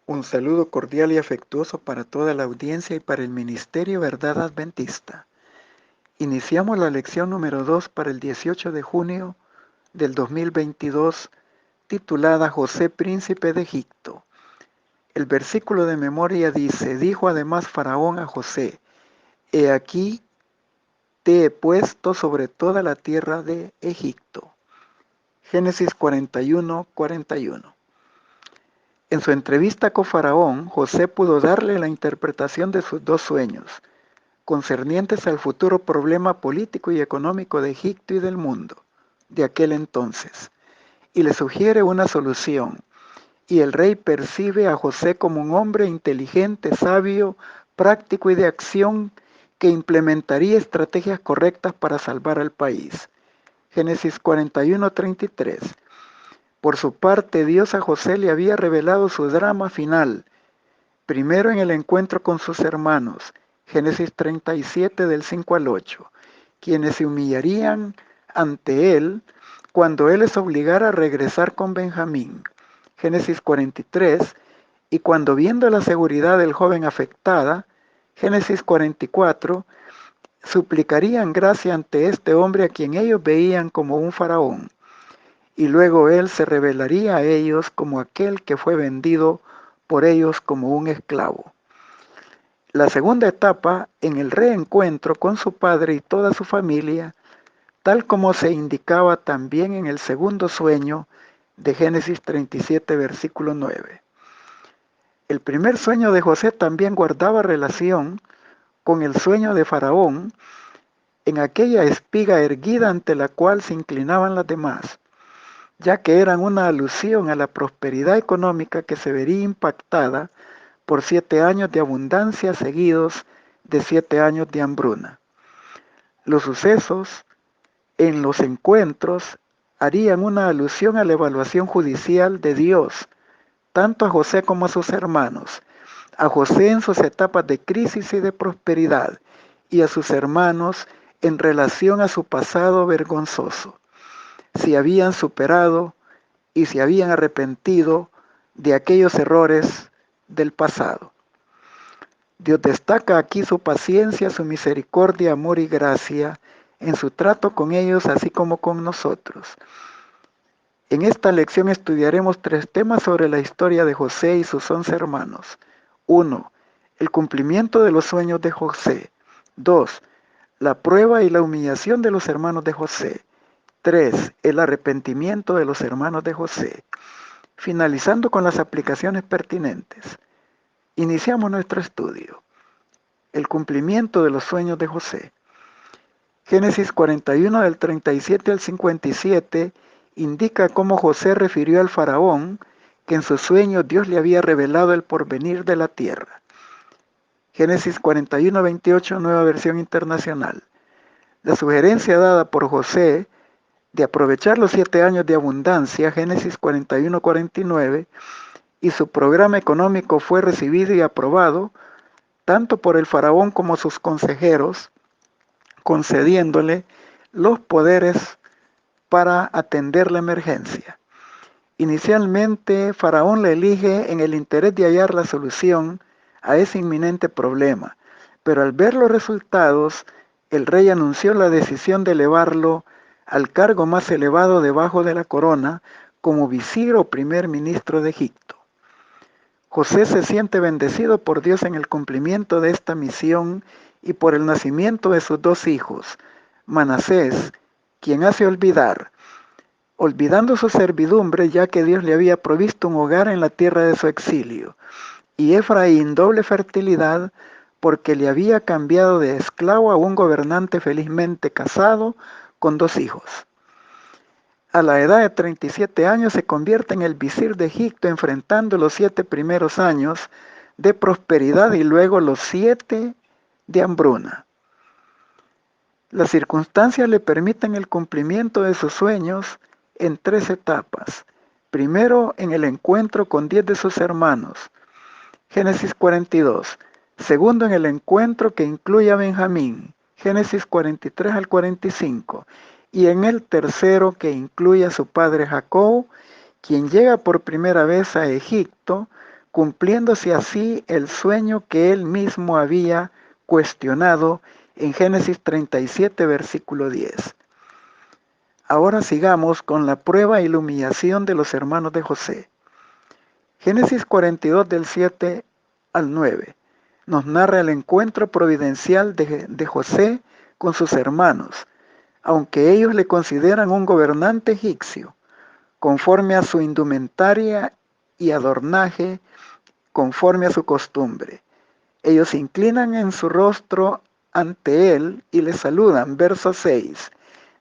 Un saludo cordial y afectuoso para toda la audiencia y para el Ministerio Verdad Adventista. Iniciamos la lección número 2 para el 18 de junio del 2022, titulada José, príncipe de Egipto. El versículo de memoria dice: dijo además Faraón a José: he aquí te he puesto sobre toda la tierra de Egipto. Génesis 41:41. En su entrevista con Faraón, José pudo darle la interpretación de sus dos sueños, concernientes al futuro problema político y económico de Egipto y del mundo de aquel entonces, y le sugiere una solución. Y el rey percibe a José como un hombre inteligente, sabio, práctico y de acción que implementaría estrategias correctas para salvar al país. Génesis 41:33. Por su parte, Dios a José le había revelado su drama final, primero en el encuentro con sus hermanos, Génesis 37 del 5 al 8, quienes se humillarían ante él cuando él les obligara a regresar con Benjamín, Génesis 43, y cuando viendo la seguridad del joven afectada, Génesis 44, suplicarían gracia ante este hombre a quien ellos veían como un faraón, y luego él se revelaría a ellos como aquel que fue vendido por ellos como un esclavo. La segunda etapa, en el reencuentro con su padre y toda su familia, tal como se indicaba también en el segundo sueño de Génesis 37, versículo 9. El primer sueño de José también guardaba relación con el sueño de Faraón en aquella espiga erguida ante la cual se inclinaban las demás, ya que eran una alusión a la prosperidad económica que se vería impactada por 7 años de abundancia seguidos de 7 años de hambruna. Los sucesos en los encuentros harían una alusión a la evaluación judicial de Dios, tanto a José como a sus hermanos, a José en sus etapas de crisis y de prosperidad, y a sus hermanos en relación a su pasado vergonzoso, si habían superado y se habían arrepentido de aquellos errores del pasado. Dios destaca aquí su paciencia, su misericordia, amor y gracia en su trato con ellos, así como con nosotros. En esta lección estudiaremos 3 temas sobre la historia de José y sus 11 hermanos. 1. El cumplimiento de los sueños de José. 2. La prueba y la humillación de los hermanos de José. 3. El arrepentimiento de los hermanos de José. Finalizando con las aplicaciones pertinentes. Iniciamos nuestro estudio. El cumplimiento de los sueños de José. Génesis 41 del 37 al 57 indica cómo José refirió al faraón que en sus sueños Dios le había revelado el porvenir de la tierra. Génesis 41:28, nueva versión internacional. La sugerencia dada por José de aprovechar los 7 años de abundancia, Génesis 41:49, y su programa económico fue recibido y aprobado tanto por el faraón como sus consejeros, concediéndole los poderes para atender la emergencia. Inicialmente, Faraón le elige en el interés de hallar la solución a ese inminente problema, pero al ver los resultados, el rey anunció la decisión de elevarlo al cargo más elevado debajo de la corona como visir o primer ministro de Egipto. José se siente bendecido por Dios en el cumplimiento de esta misión y por el nacimiento de sus 2 hijos, Manasés, quien hace olvidando su servidumbre ya que Dios le había provisto un hogar en la tierra de su exilio, y Efraín, doble fertilidad, porque le había cambiado de esclavo a un gobernante felizmente casado con 2 hijos. A la edad de 37 años se convierte en el visir de Egipto, enfrentando los 7 primeros años de prosperidad y luego los 7 de hambruna. Las circunstancias le permiten el cumplimiento de sus sueños en 3 etapas. Primero, en el encuentro con 10 de sus hermanos, Génesis 42. Segundo, en el encuentro que incluye a Benjamín, Génesis 43 al 45. Y en el tercero, que incluye a su padre Jacob, quien llega por primera vez a Egipto cumpliéndose así el sueño que él mismo había cuestionado en Génesis 37, versículo 10. Ahora sigamos con la prueba y la humillación de los hermanos de José. Génesis 42 del 7 al 9 nos narra el encuentro providencial de José con sus hermanos, aunque ellos le consideran un gobernante egipcio, conforme a su indumentaria y adornaje, conforme a su costumbre. Ellos se inclinan en su rostro ante él y le saludan. Verso 6.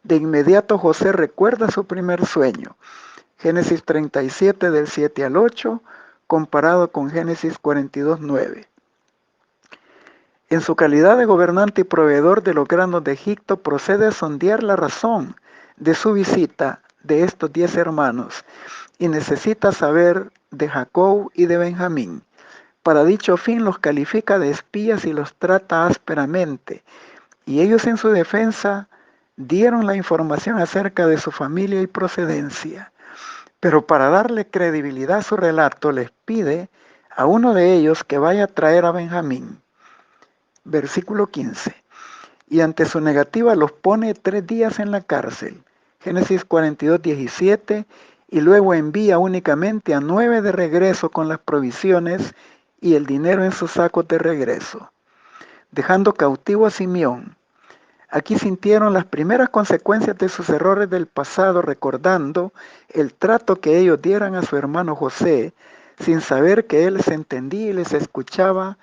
De inmediato José recuerda su primer sueño. Génesis 37 del 7 al 8, comparado con Génesis 42, 9. En su calidad de gobernante y proveedor de los granos de Egipto, procede a sondear la razón de su visita de estos 10 hermanos y necesita saber de Jacob y de Benjamín. Para dicho fin los califica de espías y los trata ásperamente, y ellos en su defensa dieron la información acerca de su familia y procedencia. Pero para darle credibilidad a su relato les pide a uno de ellos que vaya a traer a Benjamín. Versículo 15. Y ante su negativa los pone 3 días en la cárcel. Génesis 42, 17. Y luego envía únicamente a 9 de regreso con las provisiones y el dinero en sus sacos de regreso, dejando cautivo a Simeón. Aquí sintieron las primeras consecuencias de sus errores del pasado, recordando el trato que ellos dieran a su hermano José, sin saber que él les entendía y les escuchaba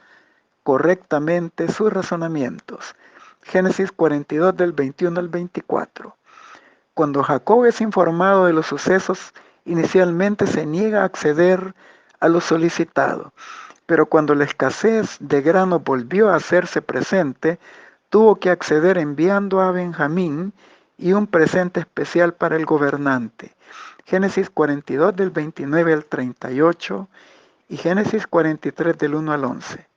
correctamente sus razonamientos. Génesis 42 del 21 al 24. Cuando Jacob es informado de los sucesos, inicialmente se niega a acceder a lo solicitado, pero cuando la escasez de grano volvió a hacerse presente, tuvo que acceder enviando a Benjamín y un presente especial para el gobernante. Génesis 42 del 29 al 38 y Génesis 43 del 1 al 11.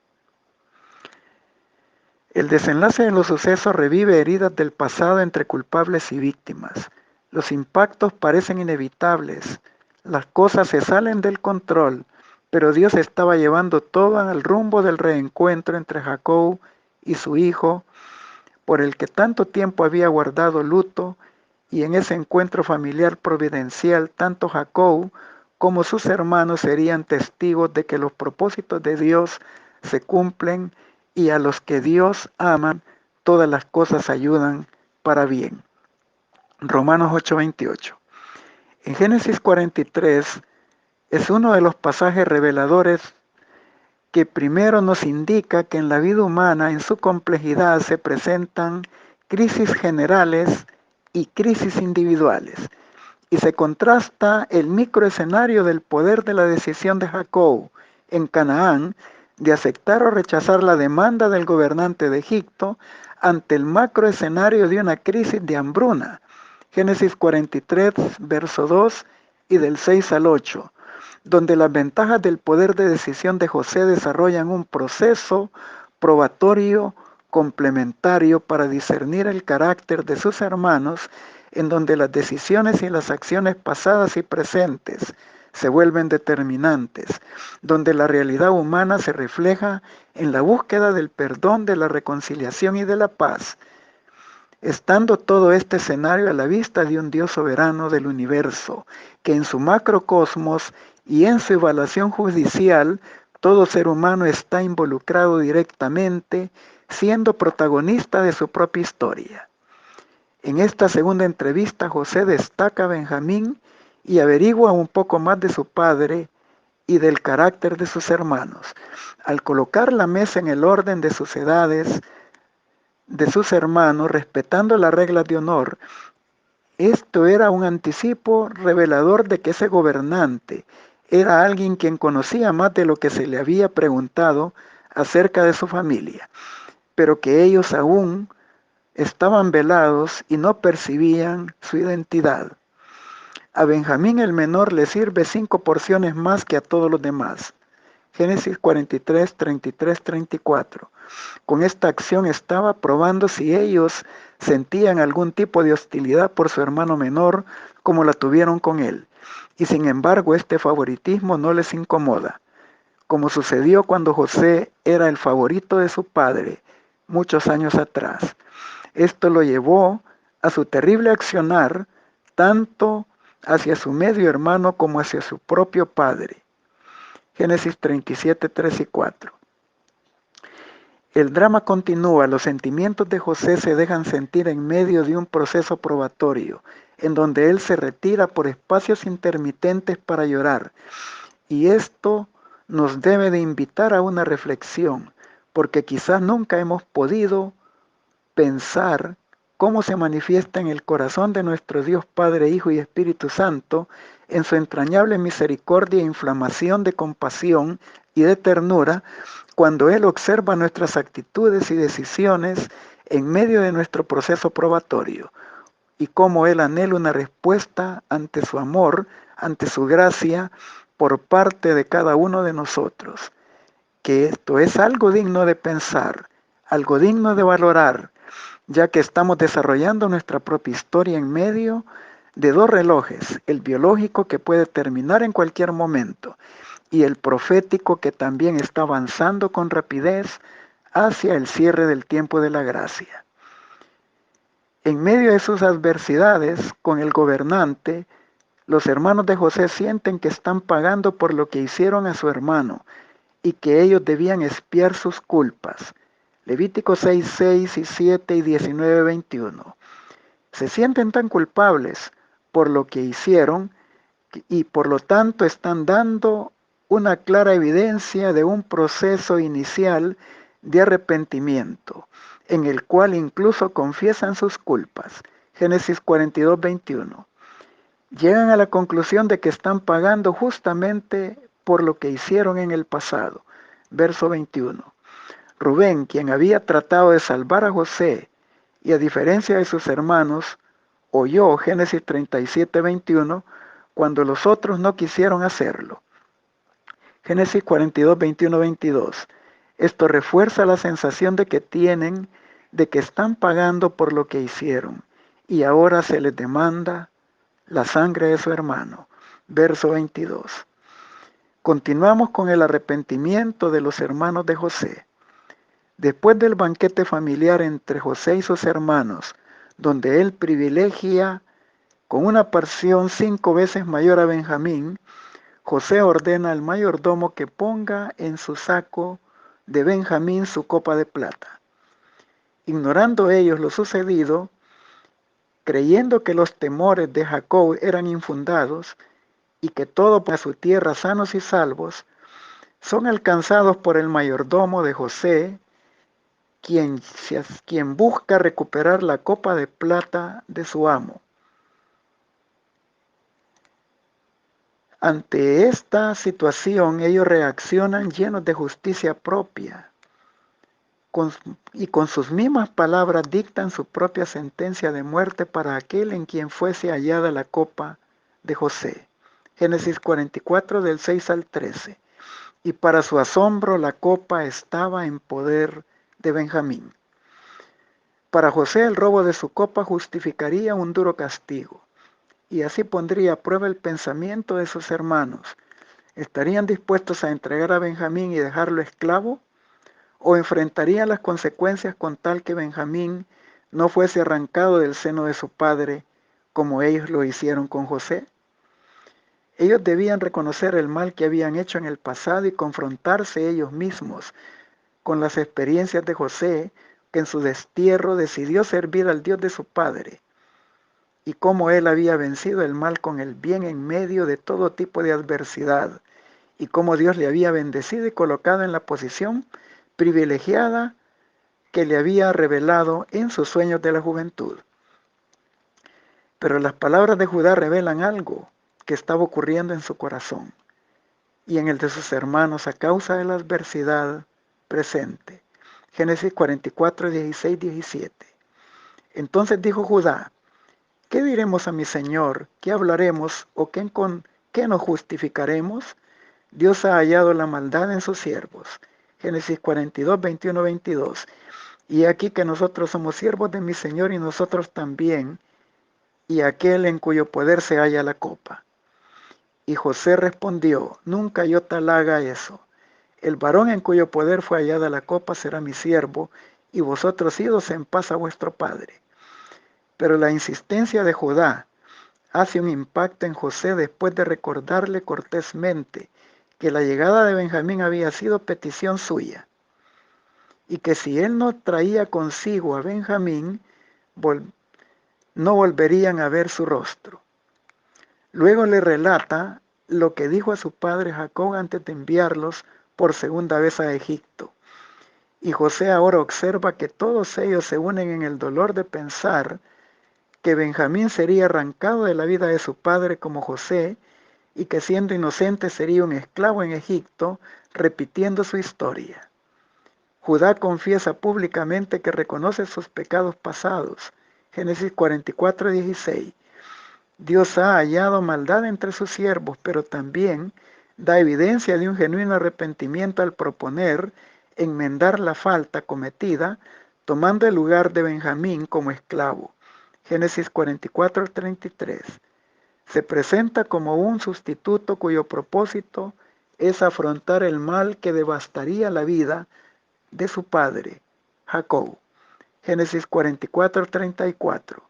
El desenlace de los sucesos revive heridas del pasado entre culpables y víctimas. Los impactos parecen inevitables, las cosas se salen del control, pero Dios estaba llevando todo al rumbo del reencuentro entre Jacob y su hijo, por el que tanto tiempo había guardado luto, y en ese encuentro familiar providencial, tanto Jacob como sus hermanos serían testigos de que los propósitos de Dios se cumplen y a los que Dios ama, todas las cosas ayudan para bien. Romanos 8:28. En Génesis 43 es uno de los pasajes reveladores que primero nos indica que en la vida humana, en su complejidad, se presentan crisis generales y crisis individuales. Y se contrasta el microescenario del poder de la decisión de Jacob en Canaán de aceptar o rechazar la demanda del gobernante de Egipto ante el macroescenario de una crisis de hambruna. Génesis 43, verso 2 y del 6 al 8, donde las ventajas del poder de decisión de José desarrollan un proceso probatorio complementario para discernir el carácter de sus hermanos, en donde las decisiones y las acciones pasadas y presentes se vuelven determinantes, donde la realidad humana se refleja en la búsqueda del perdón, de la reconciliación y de la paz, estando todo este escenario a la vista de un Dios soberano del universo, que en su macrocosmos y en su evaluación judicial, todo ser humano está involucrado directamente, siendo protagonista de su propia historia. En esta segunda entrevista, José destaca a Benjamín y averigua un poco más de su padre y del carácter de sus hermanos. Al colocar la mesa en el orden de sus edades, de sus hermanos, respetando las reglas de honor, esto era un anticipo revelador de que ese gobernante era alguien quien conocía más de lo que se le había preguntado acerca de su familia, pero que ellos aún estaban velados y no percibían su identidad. A Benjamín el menor le sirve 5 porciones más que a todos los demás. Génesis 43, 33, 34. Con esta acción estaba probando si ellos sentían algún tipo de hostilidad por su hermano menor como la tuvieron con él. Y sin embargo este favoritismo no les incomoda. como sucedió cuando José era el favorito de su padre muchos años atrás. Esto lo llevó a su terrible accionar tanto hacia su medio hermano como hacia su propio padre. Génesis 37, 3 y 4. El drama continúa, los sentimientos de José se dejan sentir en medio de un proceso probatorio, en donde él se retira por espacios intermitentes para llorar. Y esto nos debe de invitar a una reflexión, porque quizás nunca hemos podido pensar cómo se manifiesta en el corazón de nuestro Dios Padre, Hijo y Espíritu Santo, en su entrañable misericordia e inflamación de compasión y de ternura, cuando Él observa nuestras actitudes y decisiones en medio de nuestro proceso probatorio, y cómo Él anhela una respuesta ante su amor, ante su gracia, por parte de cada uno de nosotros. Que esto es algo digno de pensar, algo digno de valorar, ya que estamos desarrollando nuestra propia historia en medio de dos relojes, el biológico que puede terminar en cualquier momento y el profético que también está avanzando con rapidez hacia el cierre del tiempo de la gracia. En medio de sus adversidades con el gobernante, los hermanos de José sienten que están pagando por lo que hicieron a su hermano y que ellos debían expiar sus culpas. Levítico 6, 6 y 7 y 19, 21. Se sienten tan culpables por lo que hicieron y por lo tanto están dando una clara evidencia de un proceso inicial de arrepentimiento, en el cual incluso confiesan sus culpas. Génesis 42, 21. Llegan a la conclusión de que están pagando justamente por lo que hicieron en el pasado. Verso 21. Rubén, quien había tratado de salvar a José, y a diferencia de sus hermanos, oyó Génesis 37, 21, cuando los otros no quisieron hacerlo. Génesis 42, 21, 22. Esto refuerza la sensación de que tienen, de que están pagando por lo que hicieron, y ahora se les demanda la sangre de su hermano. Verso 22. Continuamos con el arrepentimiento de los hermanos de José. Después del banquete familiar entre José y sus hermanos, donde él privilegia con una porción 5 veces mayor a Benjamín, José ordena al mayordomo que ponga en su saco de Benjamín su copa de plata. Ignorando ellos lo sucedido, creyendo que los temores de Jacob eran infundados y que todo para su tierra sanos y salvos, son alcanzados por el mayordomo de José, quien busca recuperar la copa de plata de su amo. Ante esta situación, ellos reaccionan llenos de justicia propia y con sus mismas palabras dictan su propia sentencia de muerte para aquel en quien fuese hallada la copa de José. Génesis 44 del 6 al 13. Y para su asombro la copa estaba en poder de Benjamín. Para José el robo de su copa justificaría un duro castigo, y así pondría a prueba el pensamiento de sus hermanos. ¿Estarían dispuestos a entregar a Benjamín y dejarlo esclavo? ¿O enfrentarían las consecuencias con tal que Benjamín no fuese arrancado del seno de su padre, como ellos lo hicieron con José? Ellos debían reconocer el mal que habían hecho en el pasado y confrontarse ellos mismos con las experiencias de José, que en su destierro decidió servir al Dios de su padre, y cómo él había vencido el mal con el bien en medio de todo tipo de adversidad, y cómo Dios le había bendecido y colocado en la posición privilegiada que le había revelado en sus sueños de la juventud. Pero las palabras de Judá revelan algo que estaba ocurriendo en su corazón y en el de sus hermanos a causa de la adversidad presente. Génesis 44, 16, 17. Entonces dijo Judá: ¿qué diremos a mi Señor? ¿Qué hablaremos o con qué nos justificaremos? Dios ha hallado la maldad en sus siervos. Génesis 42, 21, 22. Y aquí que nosotros somos siervos de mi Señor y nosotros también, y aquel en cuyo poder se halla la copa. Y José respondió: nunca yo tal haga eso. El varón en cuyo poder fue hallada la copa será mi siervo, y vosotros idos en paz a vuestro padre. Pero la insistencia de Judá hace un impacto en José después de recordarle cortésmente que la llegada de Benjamín había sido petición suya, y que si él no traía consigo a Benjamín, no volverían a ver su rostro. Luego le relata lo que dijo a su padre Jacob antes de enviarlos por segunda vez a Egipto. Y José ahora observa que todos ellos se unen en el dolor de pensar que Benjamín sería arrancado de la vida de su padre como José y que siendo inocente sería un esclavo en Egipto, repitiendo su historia. Judá confiesa públicamente que reconoce sus pecados pasados. Génesis 44:16. Dios ha hallado maldad entre sus siervos, pero también da evidencia de un genuino arrepentimiento al proponer enmendar la falta cometida, tomando el lugar de Benjamín como esclavo. Génesis 44:33. Se presenta como un sustituto cuyo propósito es afrontar el mal que devastaría la vida de su padre, Jacob. Génesis 44:34.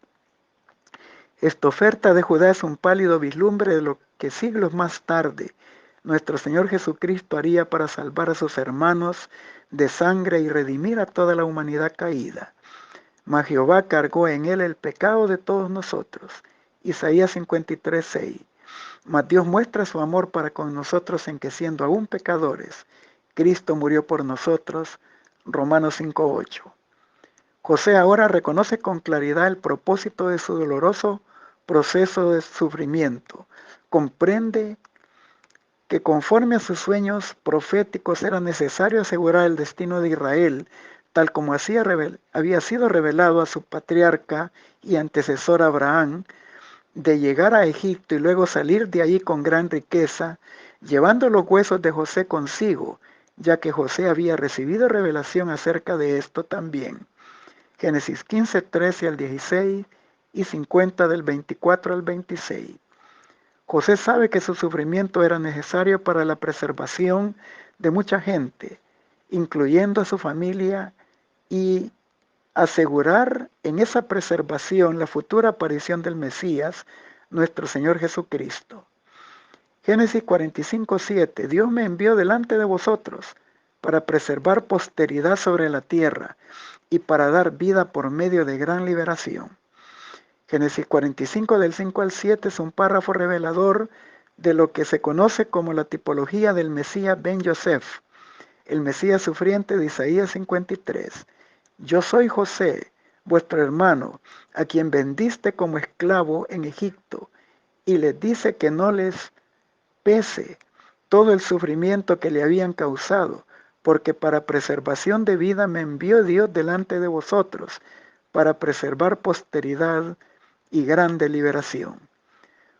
Esta oferta de Judá es un pálido vislumbre de lo que siglos más tarde nuestro Señor Jesucristo haría para salvar a sus hermanos de sangre y redimir a toda la humanidad caída. Mas Jehová cargó en él el pecado de todos nosotros. Isaías 53:6. Mas Dios muestra su amor para con nosotros en que siendo aún pecadores, Cristo murió por nosotros. Romanos 5:8. José ahora reconoce con claridad el propósito de su doloroso proceso de sufrimiento. Comprende que conforme a sus sueños proféticos era necesario asegurar el destino de Israel, tal como había sido revelado a su patriarca y antecesor Abraham, de llegar a Egipto y luego salir de allí con gran riqueza, llevando los huesos de José consigo, ya que José había recibido revelación acerca de esto también. Génesis 15:13-16 y 50 del 24 al 26. José sabe que su sufrimiento era necesario para la preservación de mucha gente, incluyendo a su familia, y asegurar en esa preservación la futura aparición del Mesías, nuestro Señor Jesucristo. Génesis 45:7. Dios me envió delante de vosotros para preservar posteridad sobre la tierra y para dar vida por medio de gran liberación. Génesis 45 del 5 al 7 es un párrafo revelador de lo que se conoce como la tipología del Mesías Ben Yosef, el Mesías sufriente de Isaías 53. Yo soy José, vuestro hermano, a quien vendiste como esclavo en Egipto, y les dice que no les pese todo el sufrimiento que le habían causado, porque para preservación de vida me envió Dios delante de vosotros, para preservar posteridad y grande liberación.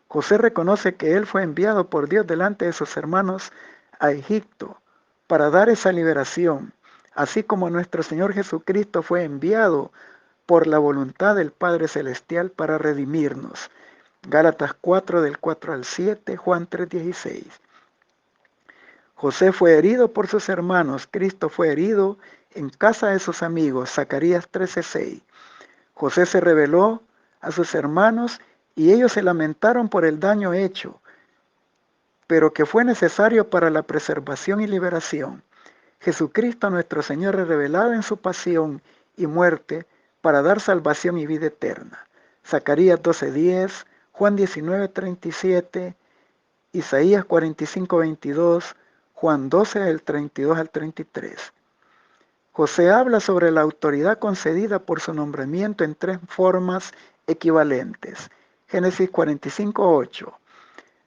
José reconoce que él fue enviado por Dios delante de sus hermanos a Egipto para dar esa liberación, así como nuestro Señor Jesucristo fue enviado por la voluntad del Padre Celestial para redimirnos. Gálatas 4 del 4 al 7, Juan 3:16. José fue herido por sus hermanos, Cristo fue herido en casa de sus amigos. Zacarías 13:6. José se reveló a sus hermanos y ellos se lamentaron por el daño hecho, pero que fue necesario para la preservación y liberación. Jesucristo nuestro Señor es revelado en su pasión y muerte para dar salvación y vida eterna. Zacarías 12:10, Juan 19:37, Isaías 45:22, Juan 12 del 32 al 33. José habla sobre la autoridad concedida por su nombramiento en tres formas equivalentes. Génesis 45:8.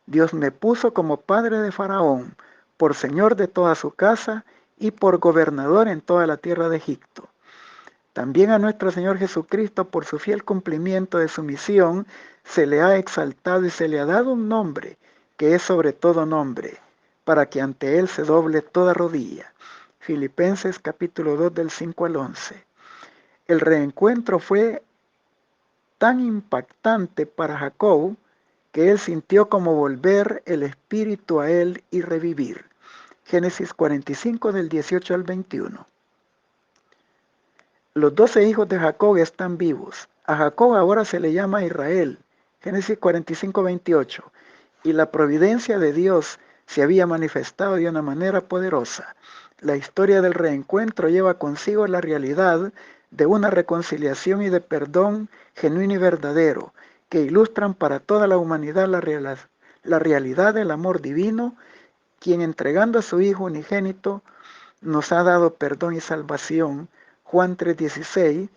Dios me puso como padre de Faraón, por señor de toda su casa y por gobernador en toda la tierra de Egipto. También a nuestro Señor Jesucristo, por su fiel cumplimiento de su misión, se le ha exaltado y se le ha dado un nombre, que es sobre todo nombre, para que ante él se doble toda rodilla. Filipenses capítulo 2 del 5 al 11. El reencuentro fue tan impactante para Jacob que él sintió como volver el espíritu a él y revivir. Génesis 45 del 18 al 21. Los 12 hijos de Jacob están vivos. A Jacob ahora se le llama Israel. Génesis 45, 28. Y la providencia de Dios se había manifestado de una manera poderosa. La historia del reencuentro lleva consigo la realidad de una reconciliación y de perdón genuino y verdadero, que ilustran para toda la humanidad la realidad del amor divino, quien entregando a su Hijo unigénito nos ha dado perdón y salvación, Juan 3:16,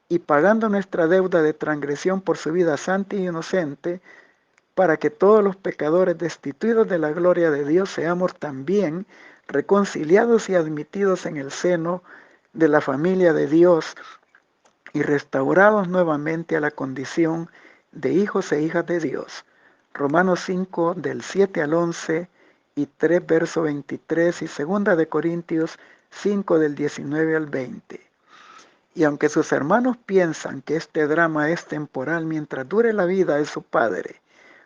y pagando nuestra deuda de transgresión por su vida santa y inocente, para que todos los pecadores destituidos de la gloria de Dios seamos también reconciliados y admitidos en el seno de la familia de Dios y restaurados nuevamente a la condición de hijos e hijas de Dios. Romanos 5 del 7 al 11 y 3 verso 23 y 2 de Corintios 5 del 19 al 20. Y aunque sus hermanos piensan que este drama es temporal mientras dure la vida de su padre,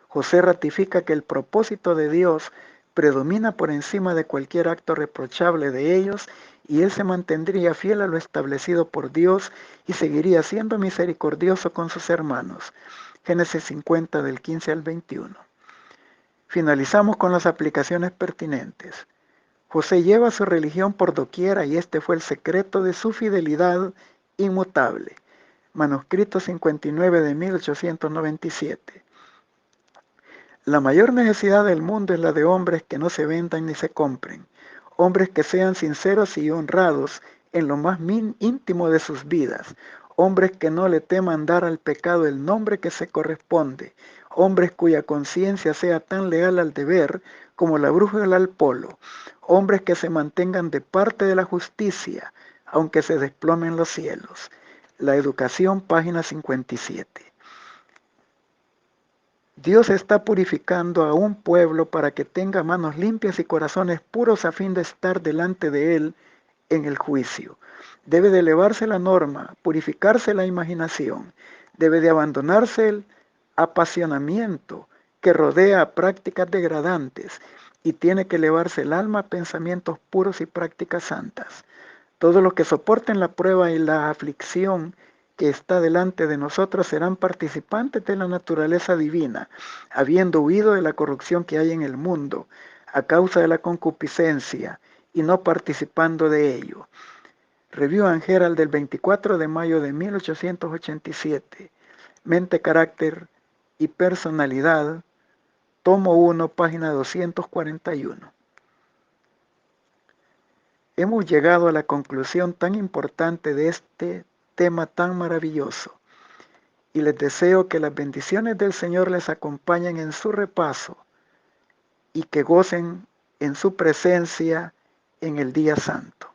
José ratifica que el propósito de Dios predomina por encima de cualquier acto reprochable de ellos y él se mantendría fiel a lo establecido por Dios y seguiría siendo misericordioso con sus hermanos. Génesis 50 del 15 al 21. Finalizamos con las aplicaciones pertinentes. José lleva su religión por doquiera y este fue el secreto de su fidelidad inmutable. Manuscrito 59 de 1897. La mayor necesidad del mundo es la de hombres que no se vendan ni se compren, hombres que sean sinceros y honrados en lo más íntimo de sus vidas, hombres que no le teman dar al pecado el nombre que se corresponde, hombres cuya conciencia sea tan leal al deber como la brújula al polo, hombres que se mantengan de parte de la justicia, aunque se desplomen los cielos. La Educación, página 57. Dios está purificando a un pueblo para que tenga manos limpias y corazones puros a fin de estar delante de Él en el juicio. Debe de elevarse la norma, purificarse la imaginación, debe de abandonarse el apasionamiento que rodea a prácticas degradantes y tiene que elevarse el alma a pensamientos puros y prácticas santas. Todos los que soporten la prueba y la aflicción que está delante de nosotros serán participantes de la naturaleza divina, habiendo huido de la corrupción que hay en el mundo, a causa de la concupiscencia, y no participando de ello. Review and Herald del 24 de mayo de 1887. Mente, carácter y personalidad, tomo 1, página 241. Hemos llegado a la conclusión tan importante de este tema tan maravilloso y les deseo que las bendiciones del Señor les acompañen en su repaso y que gocen en su presencia en el día santo.